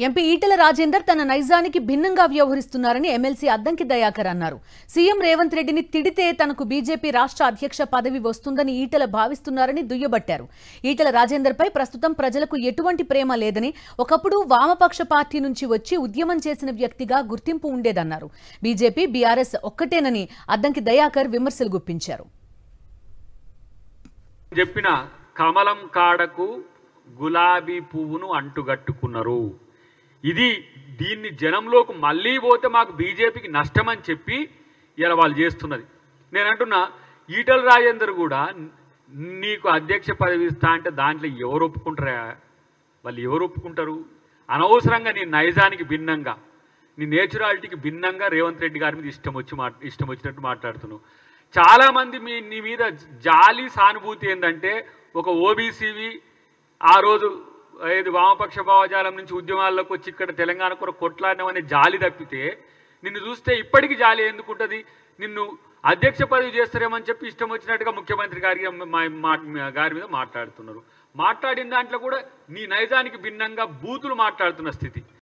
MP Etela Rajender తన నైజానికి భిన్నంగా వ్యవహరిస్తున్నారని ఎమ్మెల్సీ అద్దంకి దయాకర్ అన్నారు. సీఎం రేవంత్ రెడ్డిని తిడితే తనకు బీజేపీ రాష్ట్ర అధ్యక్ష పదవి వస్తుందని ఈటెల భావిస్తున్నారని దుయ్యబట్టారు. ఈటెల రాజేందర్పై ప్రస్తుతం ప్రజలకు ఎటువంటి ప్రేమ లేదని, ఒకప్పుడు వామపక్ష పార్టీ నుంచి వచ్చి ఉద్యమం చేసిన వ్యక్తిగా గుర్తింపు ఉండేదన్నారు. బీజేపీ బీఆర్ఎస్ ఒక్కటేనని అద్దంకి దయాకర్ విమర్శలు గుప్పించారు. చెప్పిన కమలం కాడకు గులాబీ పువ్వును అంటుగట్టుకున్నారు. దీన్ని జనంలోకి మళ్ళీ పోతే మాకు బీజేపీకి నష్టం అని చెప్పి ఇలా వాళ్ళు చేస్తున్నది. నేను అంటున్నా, ఈటెల రాజేందర్ కూడా నీకు అధ్యక్ష పదవి ఇస్తా అంటే దాంట్లో ఎవరు ఒప్పుకుంటారా? వాళ్ళు ఎవరు ఒప్పుకుంటారు? అనవసరంగా నీ నైజానికి భిన్నంగా, నీ నేచురాలిటీకి భిన్నంగా రేవంత్ రెడ్డి గారి మీద ఇష్టం వచ్చినట్టు మాట్లాడుతున్నావు. చాలామంది నీ మీద జాలి సానుభూతి ఏంటంటే, ఒక ఓబీసీవి ఆ రోజు వామపక్ష భావజాలం నుంచి ఉద్యమాల్లోకి వచ్చి ఇక్కడ తెలంగాణ కొరకు కొట్లాడినవనే జాలి తప్పితే, నిన్ను చూస్తే ఇప్పటికీ జాలి ఎందుకుంటుంది? నిన్ను అధ్యక్ష పదవి చేస్తారేమని చెప్పి ఇష్టం వచ్చినట్టుగా ముఖ్యమంత్రి గారి మీద మాట్లాడుతున్నారు. మాట్లాడిన దాంట్లో కూడా నీ నైజానికి భిన్నంగా బూతులు మాట్లాడుతున్న స్థితి.